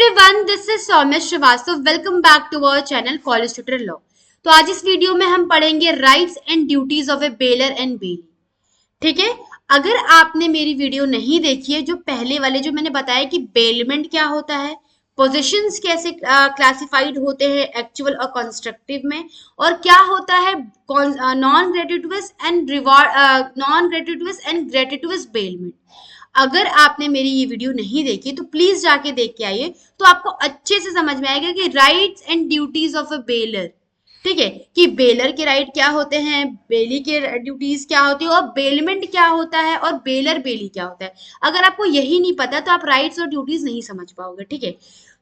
Everyone, this is Saumya Srivastava. Welcome back to our channel college tutor law. तो आज इस video में हम पढ़ेंगे rights and duties of a bailor and bailee. ठीक है। अगर आपने मेरी वीडियो नहीं देखी है, जो पहले वाले जो मैंने बताया कि बेलमेंट क्या होता है, पोजीशंस कैसे क्लासिफाइड होते हैं एक्चुअल और कंस्ट्रक्टिव में, और क्या होता है नॉन ग्रेटिटुअस एंड ग्रेटिटुअस बेलमेंट। अगर आपने मेरी ये वीडियो नहीं देखी तो प्लीज जाके देख के आइए, तो आपको अच्छे से समझ में आएगा कि rights and duties of a baler. ठीक है, कि बेलर के राइट क्या होते हैं, बेली के ड्यूटीज क्या होती है, और बेलमेंट क्या होता है, और बेलर बेली क्या होता है। अगर आपको यही नहीं पता तो आप राइट्स और ड्यूटीज नहीं समझ पाओगे। ठीक है।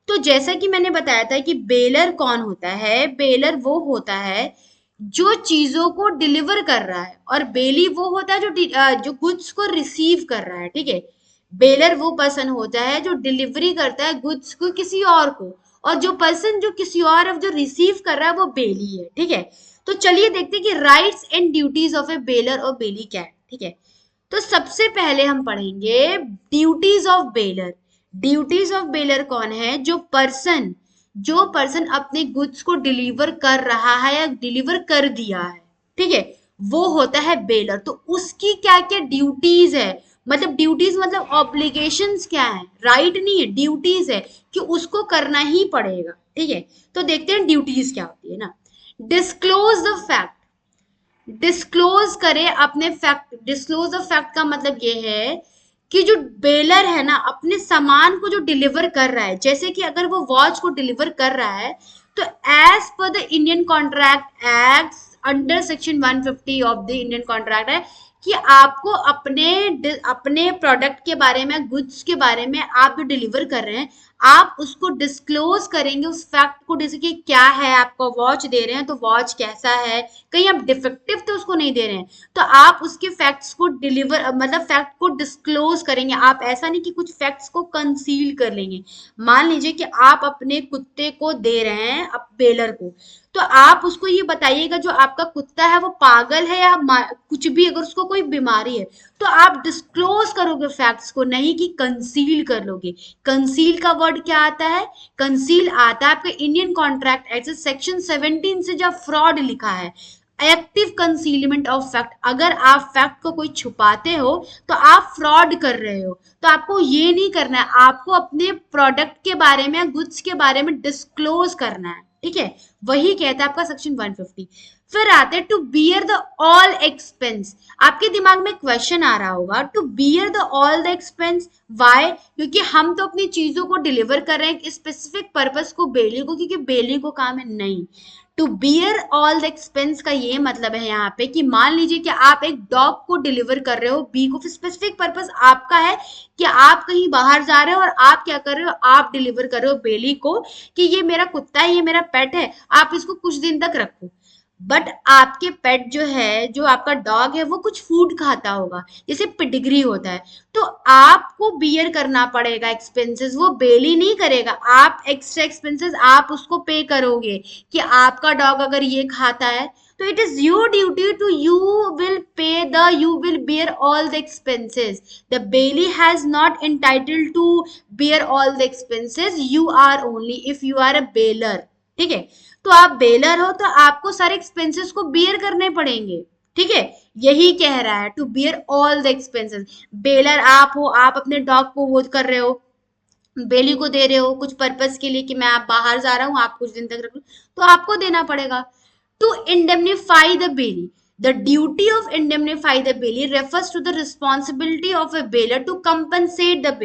तो जैसा कि मैंने बताया था कि बेलर कौन होता है, बेलर वो होता है जो चीजों को डिलीवर कर रहा है, और बेली वो होता है जो गुड्स को रिसीव कर रहा है। ठीक है। बेलर वो पर्सन होता है जो डिलीवरी करता है गुड्स को किसी और को, और जो पर्सन जो किसी और जो रिसीव कर रहा है वो बेली है। ठीक है। तो चलिए देखते हैं कि rights and duties of a baler और बेली क्या है। ठीक है। तो सबसे पहले हम पढ़ेंगे duties of baler. Duties of baler कौन है, जो पर्सन अपने गुड्स को डिलीवर कर रहा है या डिलीवर कर दिया है। ठीक है, वो होता है बेलर। तो उसकी क्या क्या ड्यूटीज है, मतलब ड्यूटीज मतलब ऑब्लिगेशंस क्या है, राइट नहीं है, ड्यूटीज है कि उसको करना ही पड़ेगा। ठीक है। तो देखते हैं ड्यूटीज क्या होती है ना। डिस्क्लोज द फैक्ट, डिस्क्लोज करे अपने फैक्ट। डिस्क्लोज द फैक्ट का मतलब ये है कि जो बेलर है ना, अपने सामान को जो डिलीवर कर रहा है, जैसे कि अगर वो वॉच को डिलीवर कर रहा है, तो as per the Indian contract act under section 150 of the Indian contract है कि आपको अपने प्रोडक्ट के बारे में, गुड्स के बारे में आप जो डिलीवर कर रहे हैं, आप उसको डिस्क्लोज करेंगे उस फैक्ट को, जैसे कि क्या है, आपको वॉच दे रहे हैं तो वॉच कैसा है, कहीं आप डिफेक्टिव तो उसको नहीं दे रहे हैं, तो आप उसके फैक्ट्स को डिलीवर मतलब फैक्ट को डिस्क्लोज करेंगे। आप ऐसा नहीं कि कुछ फैक्ट्स को कंसील कर लेंगे। मान लीजिए कि आप अपने कुत्ते को दे रहे हैं अब बेलर को, तो आप उसको ये बताइएगा जो आपका कुत्ता है वो पागल है या कुछ भी, अगर उसको कोई बीमारी है तो आप डिस्क्लोज करोगे फैक्ट्स को, नहीं कि कंसील कर लोगे। कंसील का वर्ड क्या आता है, कंसील आता है आपके इंडियन कॉन्ट्रैक्ट एक्ट सेक्शन 17 से, जब फ्रॉड लिखा है, एक्टिव कंसीलमेंट ऑफ फैक्ट। अगर आप फैक्ट को कोई छुपाते हो तो आप फ्रॉड कर रहे हो। तो आपको ये नहीं करना है, आपको अपने प्रोडक्ट के बारे में, गुड्स के बारे में डिस्क्लोज करना है। ठीक है, वही कहता है आपका सेक्शन 150। फिर आते हैं to bear the all expense. आपके दिमाग में क्वेश्चन आ रहा होगा, to bear the all the expense why, क्योंकि हम तो अपनी चीजों को डिलीवर कर रहे हैं स्पेसिफिक पर्पस को, बेली को, क्योंकि बेली को काम है। नहीं, to bear all the expense का ये मतलब है यहाँ पे कि मान लीजिए कि आप एक डॉग को डिलीवर कर रहे हो, बी को, स्पेसिफिक पर्पस आपका है कि आप कहीं बाहर जा रहे हो और आप क्या कर रहे हो, आप डिलीवर कर रहे हो बेली को कि ये मेरा कुत्ता है, ये मेरा पेट है, आप इसको कुछ दिन तक रखो। बट आपके पेट जो है, जो आपका डॉग है, वो कुछ फूड खाता होगा, जैसे पिडिग्री होता है, तो आपको बियर करना पड़ेगा एक्सपेंसेस, वो बेली नहीं करेगा। आप एक्स्ट्रा एक्सपेंसेस आप उसको पे करोगे कि आपका डॉग अगर ये खाता है तो it is your duty to you will bear all the expenses. The bailey has not entitled to bear all the expenses, you are only if you are a bailor. ठीक है, तो आप बेलर हो तो आपको सारे एक्सपेंसेस को beer करने पड़ेंगे। ठीक है, यही कह रहा है to bear all the expenses. Bailor आप हो, आप अपने डॉग को वो कर रहे हो, बेली को दे रहे हो कुछ पर्पस के लिए कि मैं आप बाहर जा रहा हूँ, आप कुछ दिन तक रख लो, तो आपको देना पड़ेगा। To indemnify the bailee, the duty of indemnify the bailee refers to the responsibility of a bailor to compensate the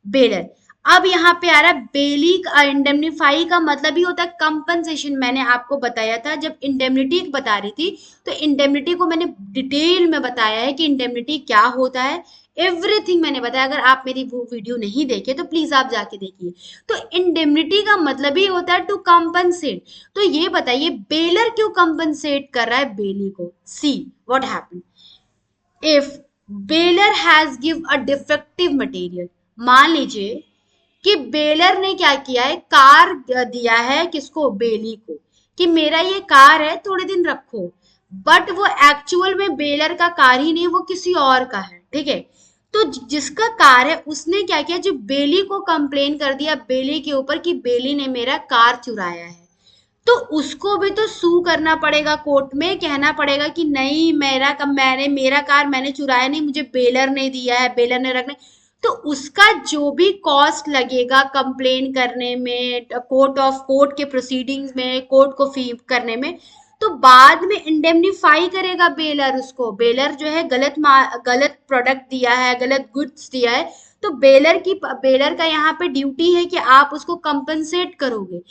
bailor. अब यहाँ पे आ रहा है बेली इंडेमनीफाई का मतलब ही होता है कंपनसेशन। मैंने आपको बताया था जब इंडेमनिटी बता रही थी, तो इंडेमनिटी को मैंने डिटेल में बताया है कि इंडेमनिटी क्या होता है, एवरीथिंग मैंने बताया। अगर आप मेरी वो वीडियो नहीं देखे तो प्लीज आप जाके देखिए। तो इंडेमनिटी का मतलब ही होता है टू कंपनसेट। तो ये बताइए बेलर क्यों कंपनसेट कर रहा है बेली को। See what happened if baler has give a defective material. मान लीजिए कि बेलर ने क्या किया है, कार दिया है किसको, बेली को, कि मेरा ये कार है थोड़े दिन रखो, बट वो एक्चुअल में बेलर का कार ही नहीं, वो किसी और का है। ठीक है, तो जिसका कार है उसने क्या किया, जो बेली को कंप्लेन कर दिया बेली के ऊपर कि बेली ने मेरा कार चुराया है, तो उसको भी तो सू करना पड़ेगा, कोर्ट में कहना पड़ेगा कि नहीं मेरा कार मैंने चुराया नहीं, मुझे बेलर ने दिया है, बेलर ने रखने। तो उसका जो भी कॉस्ट लगेगा कंप्लेन करने में, कोर्ट के प्रोसीडिंग्स में, कोर्ट को फी करने में, तो बाद में इंडेमनीफाई करेगा बेलर उसको। बेलर जो है गलत प्रोडक्ट दिया है, गलत गुड्स दिया है, तो बेलर का यहाँ पे ड्यूटी है कि आप उसको कंपनसेट करोगे।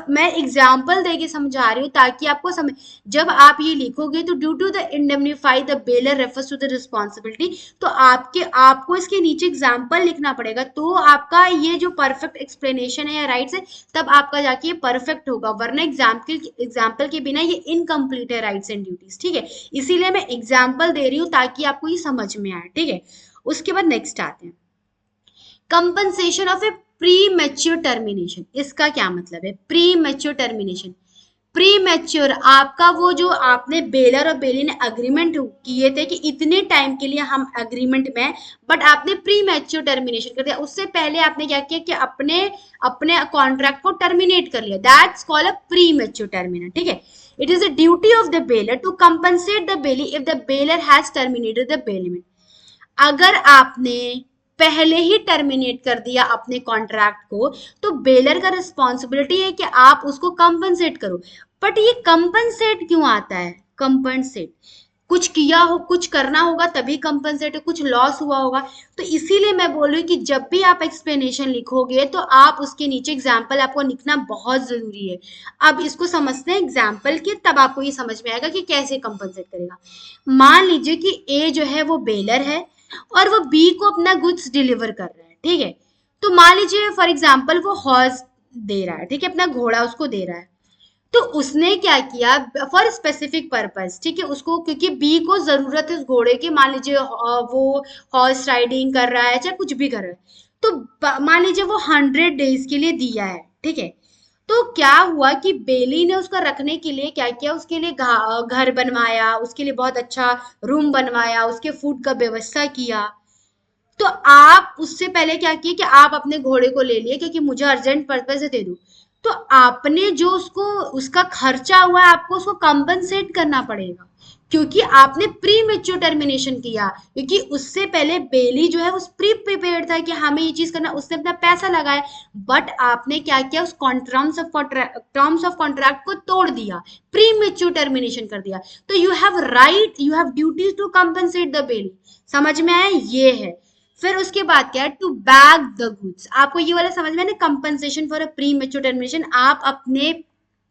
मैं एग्जाम्पल देके समझा रही हूँ ताकि आपको समझ, जब आप ये लिखोगे तो due to the indemnify the bailor refers to the responsibility, तो आपको इसके नीचे एग्जाम्पल लिखना पड़ेगा, तो आपका ये जो परफेक्ट एक्सप्लेनेशन है या राइट्स है, तब आपका जाके ये परफेक्ट होगा, वरना एग्जाम्पल के बिना ये इनकम्प्लीट है राइट्स एंड ड्यूटीज। ठीक है, इसीलिए मैं एग्जाम्पल दे रही हूँ ताकि आपको ये समझ में आए। ठीक है, उसके बाद नेक्स्ट आते हैं, compensation of A pre mature termination. इसका क्या मतलब है? Pre mature termination, pre mature आपका वो जो आपने बेलर और बेली ने अग्रीमेंट किए थे कि इतने टाइम के लिए हम अग्रीमेंट में, बट आपने प्री मैच्योर टर्मिनेशन कर दिया, उससे पहले आपने क्या किया कि अपने अपने कॉन्ट्रैक्ट को टर्मिनेट कर लिया, that's called a premature termination. ठीक है, it is a duty of the bailor to compensate the bailee if the bailor has terminated the bailment. अगर आपने पहले ही टर्मिनेट कर दिया अपने कॉन्ट्रैक्ट को, तो बेलर का रिस्पॉन्सिबिलिटी है कि आप उसको कंपनसेट करो। बट ये कंपनसेट क्यों आता है? कंपनसेट कुछ किया हो, कुछ करना होगा तभी कंपनसेट, कुछ लॉस हुआ होगा। तो इसीलिए मैं बोल रही हूँ कि जब भी आप एक्सप्लेनेशन लिखोगे तो आप उसके नीचे एग्जाम्पल आपको लिखना बहुत जरूरी है। अब इसको समझते हैं एग्जाम्पल के, तब आपको ये समझ में आएगा कि कैसे कंपनसेट करेगा। मान लीजिए कि ए जो है वो बेलर है और वो बी को अपना गुड्स डिलीवर कर रहा है। ठीक है, तो मान लीजिए फॉर एग्जाम्पल वो हॉर्स दे रहा है, ठीक है, अपना घोड़ा उसको दे रहा है। तो उसने क्या किया फॉर स्पेसिफिक पर्पस, ठीक है, उसको क्योंकि बी को जरूरत है उस घोड़े की, मान लीजिए वो हॉर्स राइडिंग कर रहा है चाहे कुछ भी कर रहा है, तो मान लीजिए वो 100 डेज के लिए दिया है। ठीक है, तो क्या हुआ कि बेली ने उसका रखने के लिए क्या किया, उसके लिए घर बनवाया, उसके लिए बहुत अच्छा रूम बनवाया, उसके फूड का व्यवस्था किया। तो आप उससे पहले क्या किए कि आप अपने घोड़े को ले लिए क्योंकि मुझे अर्जेंट पर्पज है, दे दो। तो आपने जो उसको उसका खर्चा हुआ है आपको उसको कंपनसेट करना पड़ेगा, क्योंकि आपने प्री मेच्योर टर्मिनेशन किया, क्योंकि उससे पहले बेली जो है उस प्री प्रिपेयर्ड था कि हमें ये चीज करना, उसने अपना पैसा लगाया। बट आपने क्या किया, उस टर्म्स ऑफ कॉन्ट्रैक्ट को तोड़ दिया, प्री मेच्योर टर्मिनेशन कर दिया। तो you have duties to compensate the bailee. समझ में आया? ये है। फिर उसके बाद क्या है, टू बैग द गुड्स। आपको ये वाला समझ में है ना, compensation for a pre mature termination, आप अपने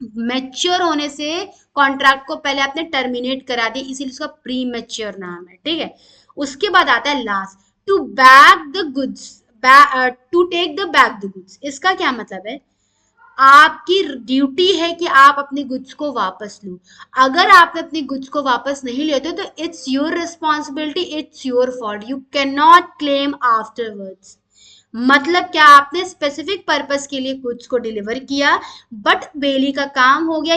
मैच्योर होने से कॉन्ट्रैक्ट को पहले आपने टर्मिनेट करा दी, इसीलिए उसका प्री मैच्योर नाम है। ठीक है, उसके बाद आता है last, to bag the goods, to take the bag the goods. इसका क्या मतलब है? आपकी ड्यूटी है कि आप अपने गुड्स को वापस लो। अगर आपने अपने गुड्स को वापस नहीं लेते तो it's your responsibility, it's your fault, you can not claim afterwards. मतलब क्या, आपने स्पेसिफिक पर्पस के लिए गुड्स को डिलीवर किया, बट बेली का काम हो गया,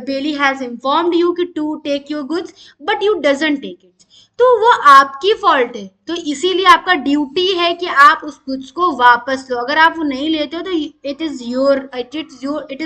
बेली हैज इन्फॉर्म्ड यू कि to take your goods, but you doesn't take it, तो वो आपकी फॉल्ट है। तो इसीलिए आपका ड्यूटी है कि आप उस गुड्स को वापस लो। अगर आप वो नहीं लेते हो तो इट इज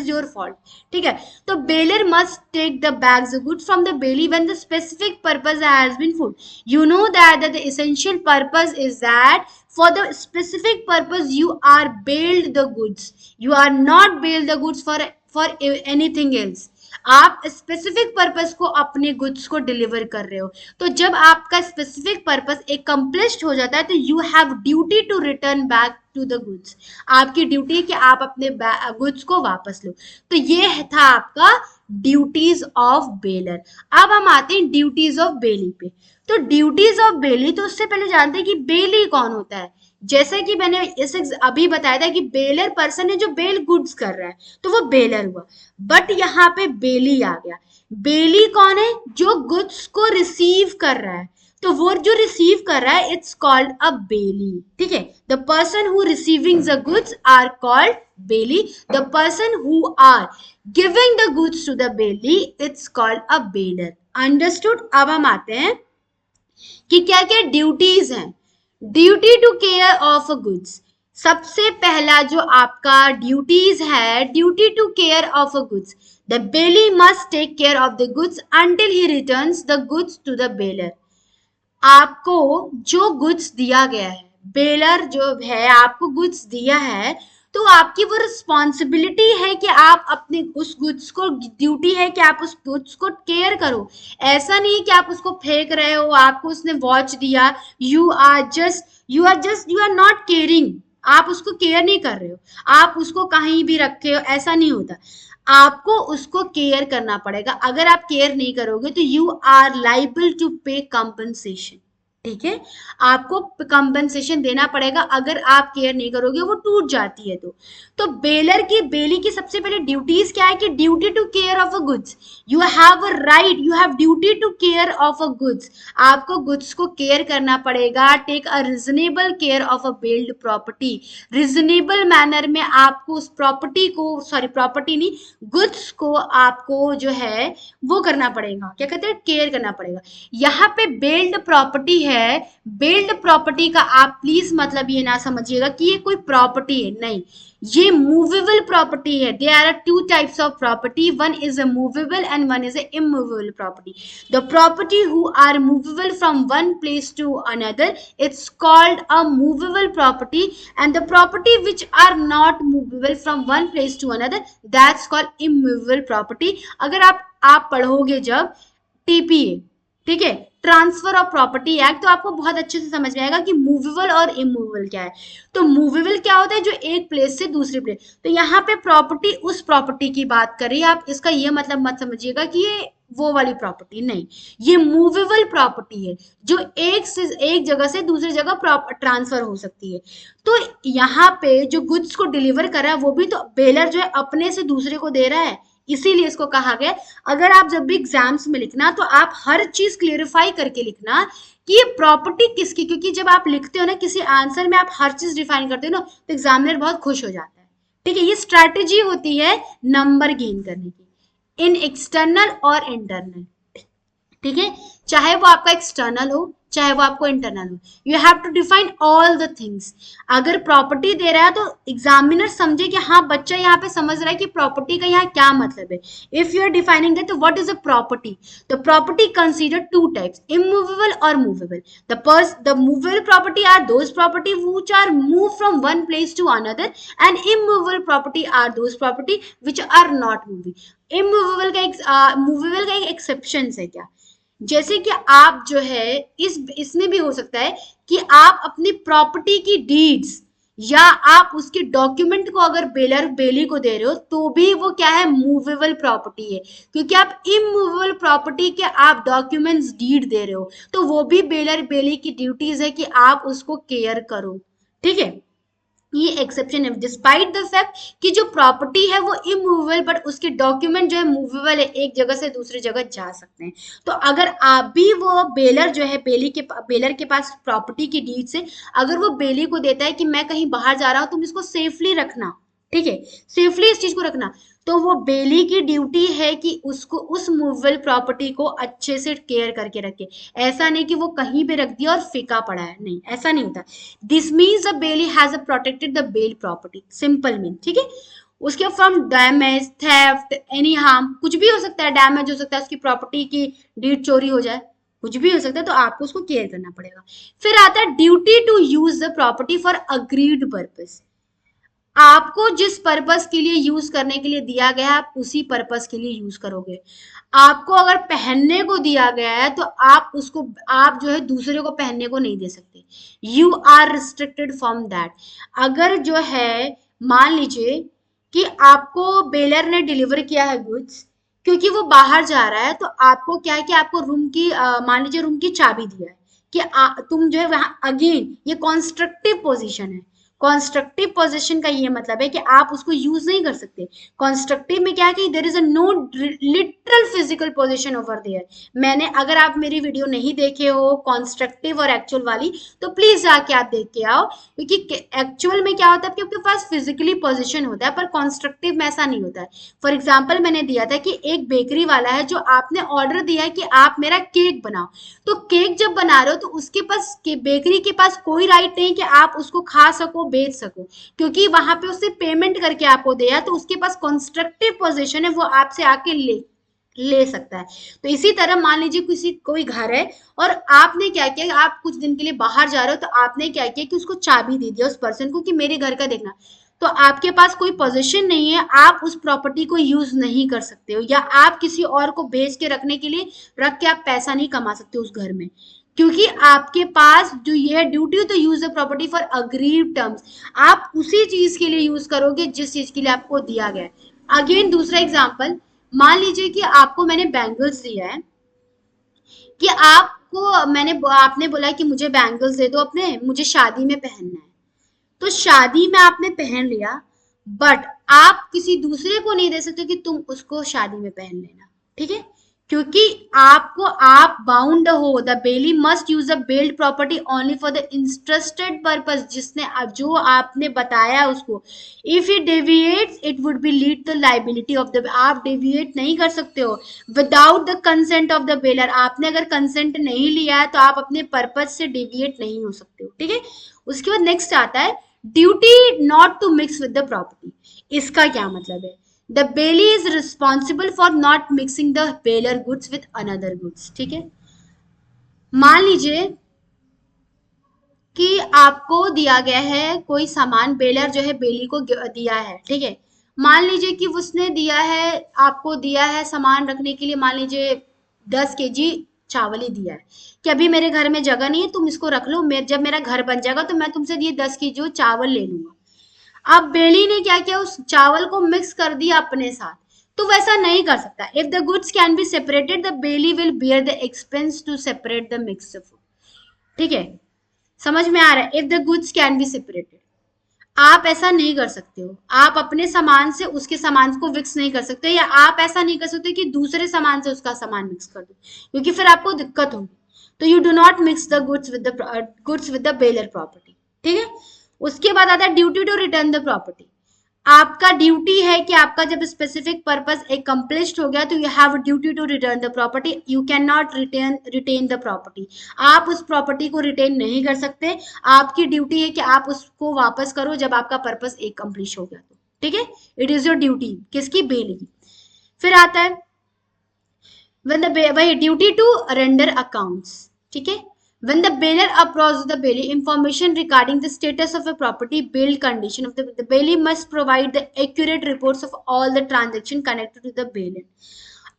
योर फॉल्ट। ठीक है, तो bailor must take the bags goods from the bailee when the specific purpose has been full. You know that the essential purpose is that for the specific purpose you are bailed the goods, you are not bailed the goods for anything else। आप specific purpose को अपने goods को deliver कर रहे हो, तो जब आपका स्पेसिफिक पर्पस एकम्प्लिश्ड हो जाता है तो you have duty to return back to the goods. आपकी ड्यूटी है कि आप अपने गुड्स को वापस लो। तो ये था आपका ड्यूटीज ऑफ बेलर। अब हम आते हैं ड्यूटीज ऑफ बेली पे। तो ड्यूटीज ऑफ बेली, तो उससे पहले जानते हैं कि बेली कौन होता है। जैसे कि मैंने इस अभी बताया था कि बेलर पर्सन है जो बेल गुड्स कर रहा है, तो वो बेलर हुआ। बट यहाँ पे बेली आ गया। बेली कौन है? जो गुड्स को रिसीव कर रहा है, तो वो जो रिसीव कर रहा है इट्स कॉल्ड अ बेली। ठीक है, the person who receiving the goods are called bailee, the person who are giving the goods to the bailee it's called a bailor. Understood? अब हम आते हैं कि क्या क्या ड्यूटीज हैं। Duty to care of goods, सबसे पहला जो आपका ड्यूटीज है, duty to care a goods, the bailee must take care of the goods until he returns the goods to the bailor. आपको जो गुड्स दिया गया है, बेलर जो है आपको गुड्स दिया है, तो आपकी वो रिस्पॉन्सिबिलिटी है कि आप अपने उस गुड्स को, ड्यूटी है कि आप उस गुड्स को केयर करो। ऐसा नहीं कि आप उसको फेंक रहे हो, आपको उसने वॉच दिया, यू आर नॉट केयरिंग, आप उसको केयर नहीं कर रहे हो, आप उसको कहीं भी रखे हो, ऐसा नहीं होता। आपको उसको केयर करना पड़ेगा। अगर आप केयर नहीं करोगे तो यू आर लाइबल टू पे कंपनसेशन। ठीक है, आपको कंपनसेशन देना पड़ेगा अगर आप केयर नहीं करोगे, वो टूट जाती है तो बेलर की, बेली की सबसे पहले ड्यूटीज क्या है कि duty to care of a goods, you have a right, you have duty to care of a goods, आपको गुड्स को केयर करना पड़ेगा। Take a reasonable care of a bailed property, reasonable manner में आपको उस प्रॉपर्टी को, sorry property नहीं, goods को आपको जो है वो करना पड़ेगा, क्या कहते हैं, केयर करना पड़ेगा। यहाँ पे बेल्ड प्रॉपर्टी है, बेल्ड प्रॉपर्टी का आप प्लीज मतलब ये ना समझिएगा कि ये कोई प्रॉपर्टी है, नहीं, ये मूवेबल प्रॉपर्टी है। There are two types of property, one is a movable and one is a immovable property. The property who are movable from one place to another, it's called a movable property, and the property which are not movable from one place to another, that's called immovable property. अगर आप पढ़ोगे जब TPA, ठीक है, transfer of property act, तो आपको बहुत अच्छे से समझ में आएगा कि मूवेबल और इमूवेबल क्या है। तो मूवेबल क्या होता है, जो एक प्लेस से दूसरे प्लेस, तो यहाँ पे प्रॉपर्टी उस प्रॉपर्टी की बात कर रही है, आप इसका ये मतलब मत समझिएगा कि ये वो वाली प्रॉपर्टी, नहीं, ये मूवेबल प्रॉपर्टी है जो एक जगह से दूसरी जगह ट्रांसफर हो सकती है। तो यहाँ पे जो गुड्स को डिलीवर कर रहा है वो भी तो बेलर जो है अपने से दूसरे को दे रहा है, इसीलिए इसको कहा गया। अगर आप जब भी एग्जाम्स में लिखना तो आप हर चीज क्लियरिफाई करके लिखना कि ये प्रॉपर्टी किसकी, क्योंकि जब आप लिखते हो ना किसी आंसर में, आप हर चीज डिफाइन करते हो ना, तो एग्जामिनर बहुत खुश हो जाता है। ठीक है, ये स्ट्रैटेजी होती है नंबर गेन करने की, इन एक्सटर्नल और इंटरनल। ठीक है, चाहे वो आपका एक्सटर्नल हो चाहे वो आपको इंटरनल हो, you have to define all the things. अगर प्रॉपर्टी दे रहा है तो एग्जामिनर समझे कि हाँ बच्चा यहाँ पे समझ रहा है कि प्रॉपर्टी का यहाँ क्या मतलब है। If you are defining that, तो what is a property, the property consider two types, immovable और movable. The movable property are those property which are move from one place to another, and immovable property are those property which are not moving. Immovable का movable का एक exception है क्या, जैसे कि आप जो है इसमें भी हो सकता है कि आप अपनी प्रॉपर्टी की डीड्स या आप उसके डॉक्यूमेंट को अगर बेली को दे रहे हो तो भी वो क्या है, मूवेबल प्रॉपर्टी है, क्योंकि आप इमूवेबल प्रॉपर्टी के आप डॉक्यूमेंट्स डीड दे रहे हो, तो वो भी बेली की ड्यूटीज है कि आप उसको केयर करो। ठीक है, ये एक्सेप्शन है, डिस्पाइट द फैक्ट कि जो प्रॉपर्टी है वो इमूवेबल, बट उसके डॉक्यूमेंट जो है मूवेबल है, एक जगह से दूसरी जगह जा सकते हैं। तो अगर आप भी वो बेलर जो है बेलर के पास प्रॉपर्टी की डीड से अगर वो बेली को देता है कि मैं कहीं बाहर जा रहा हूं, तुम इसको सेफली रखना, ठीक है, सेफली इस चीज को रखना, तो वो बेली की ड्यूटी है कि उसको उस मूवेबल प्रॉपर्टी को अच्छे से केयर करके रखे। ऐसा नहीं कि वो कहीं पे रख दिया और फेंका पड़ा है, नहीं, ऐसा नहीं होता। This means the bailee has protected the bail property, simple mean. ठीक है, उसके from damage, theft, any harm, कुछ भी हो सकता है, डैमेज हो सकता है, उसकी प्रॉपर्टी की डीड चोरी हो जाए, कुछ भी हो सकता है, तो आपको उसको केयर करना पड़ेगा। फिर आता है duty to use the property for agreed purpose, आपको जिस पर्पस के लिए यूज करने के लिए दिया गया है आप उसी पर्पस के लिए यूज करोगे। आपको अगर पहनने को दिया गया है तो आप उसको, आप जो है दूसरे को पहनने को नहीं दे सकते, you are restricted from that. अगर जो है मान लीजिए कि आपको बेलर ने डिलीवर किया है गुड्स, क्योंकि वो बाहर जा रहा है, तो आपको क्या है कि आपको रूम की मान लीजिए रूम की चाबी दिया है कि तुम जो है वहां, अगेन ये कॉन्स्ट्रक्टिव पोजीशन है, कंस्ट्रक्टिव पोजीशन का ये मतलब है कि आप उसको यूज नहीं कर सकते। कंस्ट्रक्टिव में क्या है कि there is a no literal physical position over there. मैंने, अगर आप मेरी वीडियो नहीं देखे हो कंस्ट्रक्टिव और एक्चुअल वाली, तो प्लीज जाके आप देख के आओ, क्योंकि एक्चुअल में क्या होता है कि आपके पास फिजिकली पोजीशन होता है, पर कंस्ट्रक्टिव में ऐसा नहीं होता है। फॉर एग्जाम्पल मैंने दिया था कि एक बेकरी वाला है जो आपने ऑर्डर दिया है कि आप मेरा केक बनाओ, तो केक जब बना रहे हो तो उसके पास बेकरी के पास कोई राइट नहीं कि आप उसको खा सको, बेच सको, क्योंकि वहां पे उससे पेमेंट करके आपको दिया, तो उसके पास कंस्ट्रक्टिव पोजीशन है, वो आपसे आके ले सकता है। तो इसी तरह मान लीजिए किसी कोई घर है और आपने क्या किया, आप कुछ दिन के लिए बाहर जा रहे हो, तो आपने क्या किया कि उसको चाबी दे दिया उस पर्सन को कि मेरे घर का देखना, तो आपके पास कोई पोजीशन नहीं है, आप उस प्रॉपर्टी को यूज नहीं कर सकते हो, या आप किसी और को बेच के रखने के लिए रख के आप पैसा नहीं कमा सकते उस घर में, क्योंकि आपके पास जो ये है duty to use the property for agreed terms, आप उसी चीज के लिए यूज करोगे जिस चीज के लिए आपको दिया गया है। अगेन दूसरा एग्जांपल, मान लीजिए कि आपको मैंने बैंगल्स दिया है, कि आपको मैंने, आपने बोला कि मुझे बैंगल्स दे दो अपने, मुझे शादी में पहनना है, तो शादी में आपने पहन लिया, बट आप किसी दूसरे को नहीं दे सकते कि तुम उसको शादी में पहन लेना, ठीक है, क्योंकि आपको, आप बाउंड हो, the bailee must use the bailed property only for the interested purpose, जिसने जो आपने बताया उसको, if he deviates it would be lead the liability of the, आप डेविएट नहीं कर सकते हो without the consent of the bailor, आपने अगर कंसेंट नहीं लिया है तो आप अपने पर्पज से डेविएट नहीं हो सकते हो, ठीक है। उसके बाद नेक्स्ट आता है duty not to mix with the property. इसका क्या मतलब है, the bailee is responsible for not mixing the bailor goods with another goods, ठीक है। मान लीजिए कि आपको दिया गया है कोई सामान, बेलर जो है बेली को दिया है, ठीक है। मान लीजिए कि उसने दिया है, आपको दिया है सामान रखने के लिए, मान लीजिए 10 kg चावल ही दिया है कि अभी मेरे घर में जगह नहीं है, तुम इसको रख लो, जब मेरा घर बन जाएगा तो मैं तुमसे ये 10 kg चावल ले लूंगा। अब बेली ने क्या किया, उस चावल को मिक्स कर दिया अपने साथ, तो वैसा नहीं कर सकता। If the goods can be separated the bailee will bear the expense to separate the mixed food, ठीक है, समझ में आ रहा है। If the goods can be separated, आप ऐसा नहीं कर सकते हो, आप अपने सामान से उसके सामान को मिक्स नहीं कर सकते, या आप ऐसा नहीं कर सकते कि दूसरे सामान से उसका सामान मिक्स कर दो, क्योंकि फिर आपको दिक्कत होगी। तो you do not mix the goods with the bailor property, ठीक है। उसके बाद आता है duty to return the property. आपका ड्यूटी है कि आपका जब स्पेसिफिक पर्पस एकम्प्लिश्ड हो गया तो you have duty to return the property, you can not retain the property, आप उस प्रॉपर्टी को रिटेन नहीं कर सकते, आपकी ड्यूटी है कि आप उसको वापस करो जब आपका पर्पस एकम्प्लिश हो गया तो, ठीक है। इट इज योर ड्यूटी, किसकी, बेली की। फिर आता है वही ड्यूटी टू रेंडर अकाउंट्स, ठीक है। When the bailiff approaches the bailiff information regarding the status of a property, bail condition of the bailiff must provide the accurate reports of all the transaction connected to the bailiff.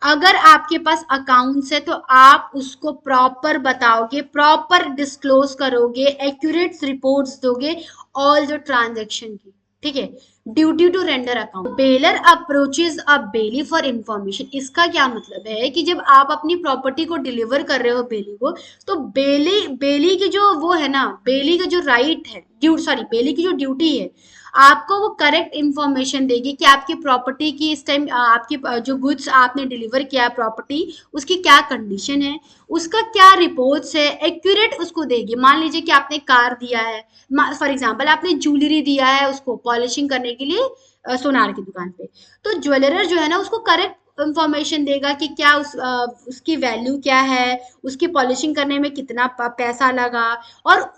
अगर आपके पास accounts है तो आप उसको proper बताओगे, proper disclose करोगे, accurate reports दोगे all जो ट्रांजेक्शन की, ठीक है। Duty to render account, bailor approaches a bailee for information. इसका क्या मतलब है कि जब आप अपनी प्रॉपर्टी को डिलीवर कर रहे हो बेली को, तो बेली की जो वो है ना, बेली का जो राइट है, बेली की जो ड्यूटी है, आपको वो करेक्ट इंफॉर्मेशन देगी कि आपकी प्रॉपर्टी की इस टाइम, आपकी जो गुड्स आपने डिलीवर किया है प्रॉपर्टी, उसकी क्या कंडीशन है, उसका क्या रिपोर्ट्स है, एक्यूरेट उसको देगी। मान लीजिए कि आपने कार दिया है, फॉर एग्जांपल आपने ज्वेलरी दिया है उसको पॉलिशिंग करने के लिए सोनार की दुकान पे, तो ज्वेलर जो है ना उसको करेक्ट इंफॉर्मेशन देगा कि क्या उसकी वैल्यू क्या है, उसकी पॉलिशिंग करने में कितना पैसा लगा, और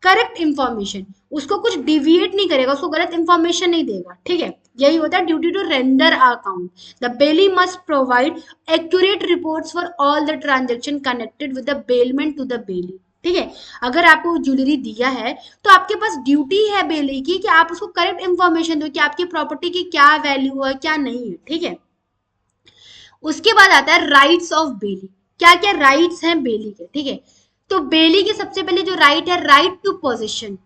करेक्ट इंफॉर्मेशन, उसको कुछ डिविएट नहीं करेगा, उसको गलत इंफॉर्मेशन नहीं देगा, ठीक है। यही होता है duty to render account. The bailee must provide accurate reports for all the transaction connected with the bailment to the bailee, ठीक है। अगर आपको ज्वेलरी दिया है तो आपके पास ड्यूटी है बेली की कि आप उसको करेक्ट इंफॉर्मेशन दो कि आपकी प्रॉपर्टी की क्या वैल्यू है, क्या नहीं है, ठीक है। उसके बाद आता है राइट्स ऑफ बेली। क्या क्या राइट्स हैं बेली के, ठीक है। तो बेली के सबसे पहले जो राइट है, राइट टू पोजीशन।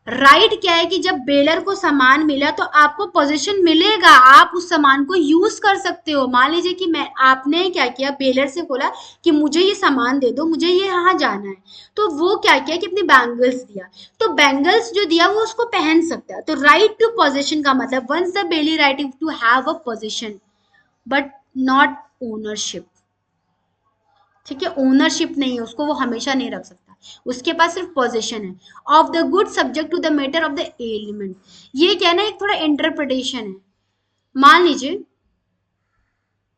राइट क्या है कि जब बेलर को सामान मिला तो आपको पोजीशन मिलेगा, आप उस सामान को यूज कर सकते हो। मान लीजिए कि मैं आपने क्या किया, बेलर से बोला कि मुझे ये सामान दे दो, मुझे ये यहाँ जाना है, तो वो क्या किया कि अपनी बैंगल्स दिया, तो बैंगल्स जो दिया वो उसको पहन सकता है। तो राइट टू पोजीशन का मतलब once the bailee right to have a possession but not ownership. ठीक है, ओनरशिप नहीं है उसको, वो हमेशा नहीं रख सकता, उसके पास सिर्फ पोजीशन है। Of the good subject to the matter of the element, ये क्या है ना, एक थोड़ा इंटरप्रिटेशन है। मान लीजिए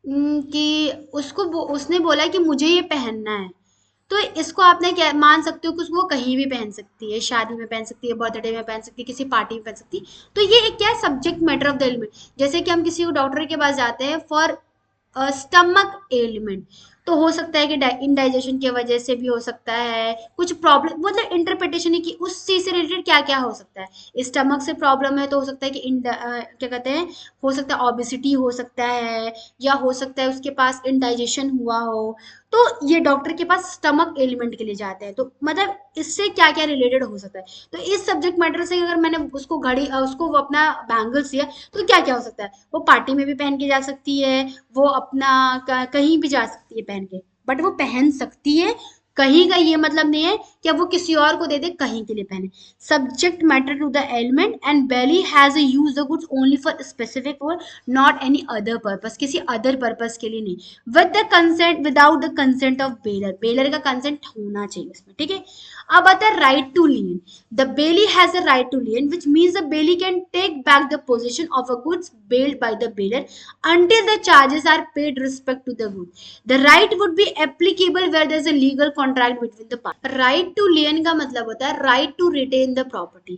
कि उसने बोला कि मुझे ये पहनना है, तो इसको आपने क्या मान सकते हो कि उसको कहीं भी पहन सकती है, शादी में पहन सकती है, बर्थडे में पहन सकती है, किसी पार्टी में पहन सकती है। तो ये एक क्या है, subject matter of the element. जैसे कि हम किसी डॉक्टर के पास जाते हैं फॉर स्टमक एलिमेंट, तो हो सकता है कि इंडाइजेशन की वजह से भी हो सकता है कुछ प्रॉब्लम, मतलब इंटरप्रिटेशन है कि उस चीज से रिलेटेड क्या क्या हो सकता है। स्टमक से प्रॉब्लम है तो हो सकता है कि क्या कहते हैं, हो सकता है ओबिसिटी हो सकता है, या हो सकता है उसके पास इंडाइजेशन हुआ हो। तो ये डॉक्टर के पास स्टमक एलिमेंट के लिए जाते हैं, तो मतलब इससे क्या क्या रिलेटेड हो सकता है। तो इस सब्जेक्ट मैटर से अगर मैंने उसको उसको वो अपना बैंगल्स दिया, तो क्या क्या हो सकता है, वो पार्टी में भी पहन के जा सकती है, वो अपना कहीं भी जा सकती है पहन के, बट वो पहन सकती है। कहीं का ये मतलब नहीं है कि अब वो किसी और को दे दे कहीं के लिए पहने। Subject matter to the element and bailee has a use the goods only for specific और नॉट एनी अदर पर्पस, किसी अदर पर्पस के लिए नहीं। With the consent, without the consent of bailor, bailor का कंसेंट होना चाहिए इसमें। ठीक है, अब आता है right to lien. The bailee has a right to lien which means the bailee can take back the possession of a goods bailed by the bailor until the charges are paid respect to the good. The right would be applicable where there is a legal contract between the parties. Right to lien का मतलब होता है right to retain the property.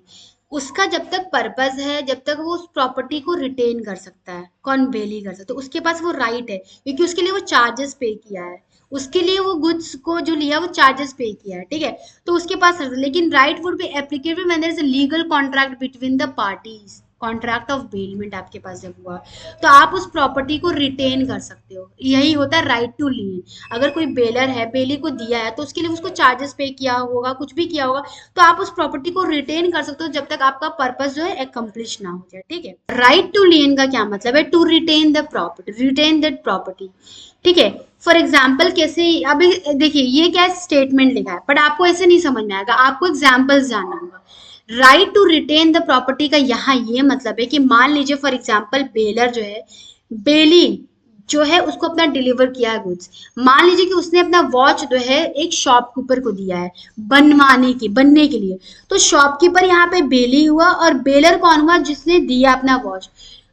उसका जब तक purpose है, जब तक वो उस प्रॉपर्टी को रिटेन कर सकता है, कौन बेली कर सकता है, उसके पास वो राइट है, क्योंकि उसके लिए वो चार्जेस पे किया है, उसके लिए वो गुड्स को जो लिया वो चार्जेस पे किया है। ठीक है, तो उसके पास, लेकिन right would be applicable when there is a legal contract between the parties. Contract of bailment आपके पास जब हुआ, तो आप उस प्रॉपर्टी को रिटेन कर सकते हो, यही होता है राइट टू लियन। अगर कोई बेलर है, बेली को दिया है, तो उसके लिए उसको चार्जेस पे किया होगा, कुछ भी किया होगा, तो आप उस प्रॉपर्टी को रिटेन कर सकते हो जब तक आपका पर्पस जो है एकम्प्लिश ना हो जाए। ठीक है, राइट टू लियन का क्या मतलब है, to retain the property, retain that property. ठीक है, फॉर एग्जाम्पल कैसे, अभी देखिए ये क्या स्टेटमेंट लिखा है, बट आपको ऐसे नहीं समझ में आएगा, आपको एग्जाम्पल्स जानना होगा। Right to retain the property का यहाँ ये मतलब है कि मान लीजिए फॉर एग्जाम्पल बेलर जो है, बेली जो है उसको अपना डिलीवर किया है गुड्स, मान लीजिए कि उसने अपना वॉच जो है एक शॉपकीपर को दिया है बनने के लिए, तो शॉपकीपर यहाँ पे बेली हुआ और बेलर कौन हुआ, जिसने दिया अपना वॉच।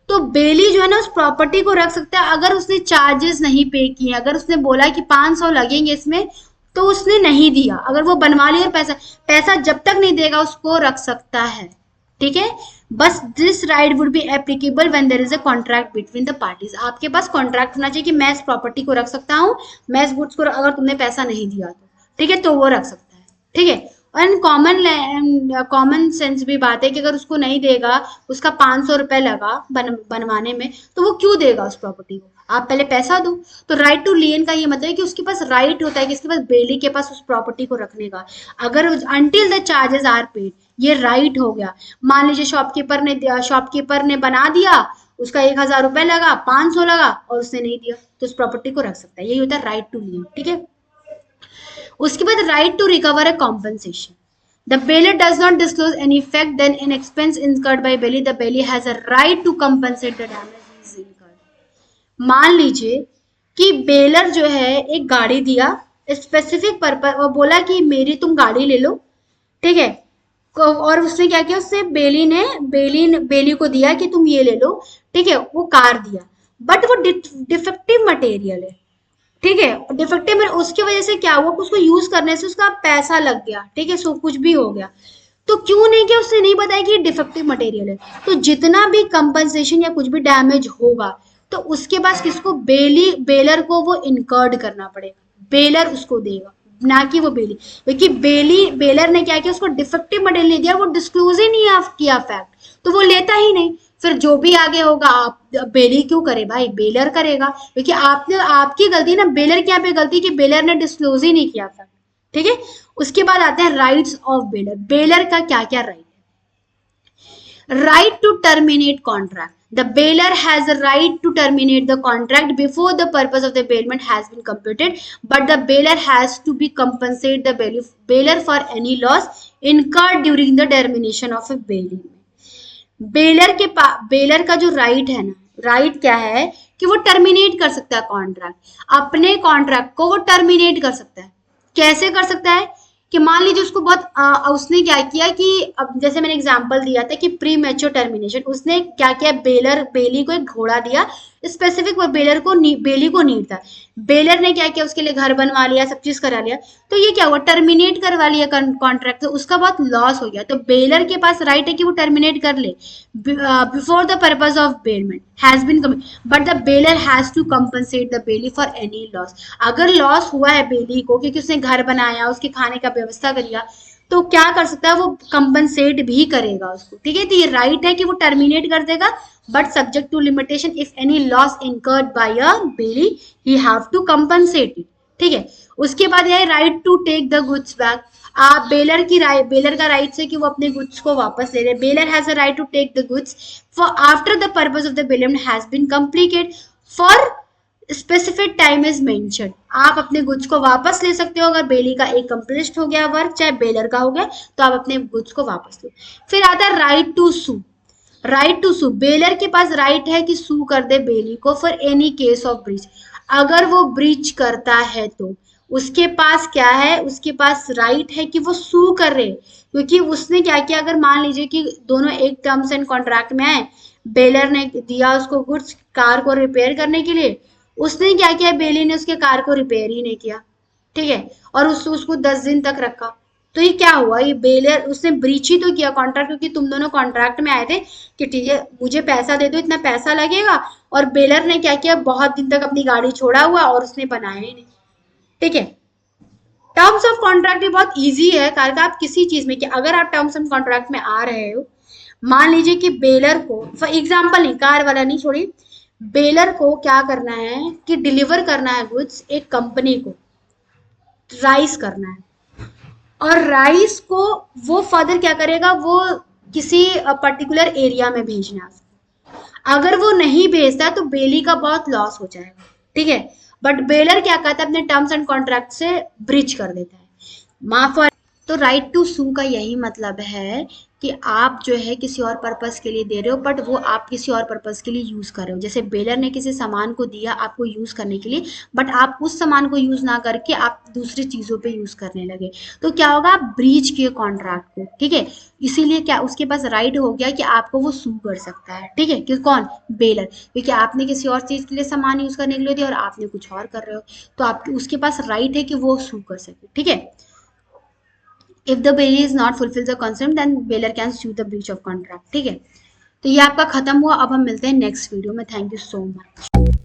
तो बेली जो है ना उस प्रॉपर्टी को रख सकता है अगर उसने चार्जेस नहीं पे किए, अगर उसने बोला कि 500 लगेंगे इसमें, तो उसने नहीं दिया, अगर वो बनवा लिया और पैसा पैसा जब तक नहीं देगा उसको रख सकता है। ठीक है, बस this right would be applicable when there is a contract between the parties. आपके पास कॉन्ट्रैक्ट होना चाहिए कि मैं इस प्रॉपर्टी को रख सकता हूँ, मैं इस गुड्स को अगर तुमने पैसा नहीं दिया तो, ठीक है, तो वो रख सकता है। ठीक है, और कॉमन सेंस भी बात है कि अगर उसको नहीं देगा, उसका 500 रुपए लगा बनवाने में, तो वो क्यों देगा उस प्रॉपर्टी को, आप पहले पैसा दो। तो राइट टू लियन का ये मतलब है कि उसके पास राइट होता है, कि इसके पास बेली के पास उस प्रॉपर्टी को रखने का, अगर until the charges are paid, ये राइट हो गया। मान लीजिए शॉपकीपर ने बना दिया, उसका 1000 रुपए लगा, 500 लगा और उसने नहीं दिया, तो उस प्रॉपर्टी को रख सकता है, यही होता है राइट टू लियन। ठीक है, उसके बाद right to recover a compensation. The bailor does not disclose any fact then in expense incurred by bailey, the bailey has a right to compensate the damage is incurred. मान लीजिए कि baler जो है एक गाड़ी दिया स्पेसिफिक पर्पज और बोला कि मेरी तुम गाड़ी ले लो। ठीक है, और उसने क्या किया, उससे बेली को दिया कि तुम ये ले लो। ठीक है, वो कार दिया, बट वो डिफेक्टिव मटेरियल है। ठीक है, डिफेक्टिव में उसकी वजह से क्या हुआ, उसको यूज करने से उसका पैसा लग गया। ठीक है, सो कुछ भी हो गया, तो क्यों नहीं किया, उसने नहीं बताया कि ये डिफेक्टिव मटेरियल है। तो जितना भी कंपनसेशन या कुछ भी डैमेज होगा, तो उसके पास किसको, बेलर को वो इनकर्ड करना पड़ेगा, बेलर उसको देगा, ना कि वो बेली। क्योंकि बेलर ने क्या किया, उसको डिफेक्टिव मटेरियल दिया, वो डिस्क्लोज ही नहीं किया फैक्ट, तो वो लेता ही नहीं। फिर जो भी आगे होगा, आप बेली क्यों करे भाई, बेलर करेगा, क्योंकि आपकी गलती ना, बेलर की यहाँ पे गलती कि बेलर ने डिस्क्लोज ही नहीं किया फैक्ट। ठीक है, उसके बाद आते हैं राइट्स ऑफ बेलर। बेलर का क्या क्या राइट है, right to terminate contract. The bailor has a right to terminate the contract before the purpose of the bailment has been completed, but the bailor has to be compensate the bailor for any loss incurred during the termination of a bailment. Baler का जो right है ना, right क्या है कि वो terminate कर सकता है कॉन्ट्रैक्ट, अपने कॉन्ट्रैक्ट को वो टर्मिनेट कर सकता है। कैसे कर सकता है कि मान लीजिए उसको उसने क्या किया कि अब जैसे मैंने एग्जांपल दिया था कि प्री मैच्योर टर्मिनेशन, उसने क्या किया, बेली को एक घोड़ा दिया, स्पेसिफिक वो बेली को नीड था, बेलर ने क्या किया, उसके लिए घर बनवा लिया, सब चीज करा लिया, तो ये क्या हुआ, टर्मिनेट करवा लिया कॉन्ट्रैक्ट, तो उसका बहुत लॉस हो गया। तो बेलर के पास राइट है कि वो टर्मिनेट कर ले before the purpose of bailment has been but the bailor has to compensate the bailee for any loss. अगर लॉस हुआ है बेली को क्योंकि उसने घर बनाया, उसके खाने का व्यवस्था करिया, तो क्या कर सकता है, वो कंपनसेट भी करेगा उसको, ठीक है। तो ये राइट है कि वो टर्मिनेट कर देगा, but subject to limitation, if any loss incurred by a bailee he have to compensate it, ठीक है। उसके बाद यह right to take the goods back. आप बेलर का राइट है कि वो अपने गुड्स को वापस ले ले। Bailor has a right to take the goods for after the purpose of the bailment has been completed for specific time is mention. आप अपने गुड्स को वापस ले सकते हो अगर बेली का एक कंप्लीट हो गया वर्क, चाहे बेलर का हो गया, तो आप अपने गुड्स को वापस लो। फिर आता है right to sue. Right to sue, bailor के पास राइट है कि सू कर दे बेली को for any case of breach. अगर वो ब्रीच करता है तो उसके पास क्या है, उसके पास राइट है कि वो सू कर रहे, क्योंकि उसने क्या किया, अगर मान लीजिए कि दोनों एक टर्म्स एंड कॉन्ट्रैक्ट में आए, बेलर ने दिया उसको गुड्स कार को रिपेयर करने के लिए, उसने क्या किया, बेली ने उसके कार को रिपेयर ही नहीं किया, ठीक है, और उसको 10 दिन तक रखा, तो ये क्या हुआ, ये बेलर उसने ब्रीच ही तो किया कॉन्ट्रैक्ट, क्योंकि तुम दोनों कॉन्ट्रैक्ट में आए थे कि ठीक है मुझे पैसा दे दो, इतना पैसा लगेगा, और बेलर ने क्या किया, बहुत दिन तक अपनी गाड़ी छोड़ा हुआ और उसने बनाया ही नहीं, ठीक है। टर्म्स ऑफ कॉन्ट्रैक्ट भी बहुत इजी है, कारण आप किसी चीज में कि अगर आप टर्म्स ऑफ कॉन्ट्रैक्ट में आ रहे हो, मान लीजिए कि बेलर को, फॉर एग्जाम्पल नहीं, कार वाला नहीं छोड़िए, बेलर को क्या करना है कि डिलीवर करना है गुड्स एक कंपनी को, राइस करना है, और राइस को वो फर्दर क्या करेगा, वो किसी पर्टिकुलर एरिया में भेजना है। अगर वो नहीं भेजता तो बेली का बहुत लॉस हो जाएगा, ठीक है, बट बेलर क्या करता है, अपने टर्म्स एंड कॉन्ट्रैक्ट से ब्रिज कर देता है, माफ। तो राइट टू सू का यही मतलब है कि आप जो है किसी और पर्पस के लिए दे रहे हो, बट वो आप किसी और पर्पस के लिए यूज कर रहे हो। जैसे बेलर ने किसी सामान को दिया आपको यूज करने के लिए, बट आप उस सामान को यूज ना करके आप दूसरी चीजों पे यूज करने लगे, तो क्या होगा, आप ब्रीच किए कॉन्ट्रैक्ट को, ठीक है। इसीलिए क्या उसके पास राइट हो गया कि आपको वो सू कर सकता है, ठीक है, कि कौन, बेलर, क्योंकि आपने किसी और चीज के लिए सामान यूज करने के लिए दिया और आपने कुछ और कर रहे हो, तो आप उसके पास राइट है कि वो सू कर सके, ठीक है। If the bailey is not fulfills the consent, then bailor can sue the breach of contract, ठीक है। तो ये आपका खत्म हुआ, अब हम मिलते हैं नेक्स्ट वीडियो में। Thank you so much.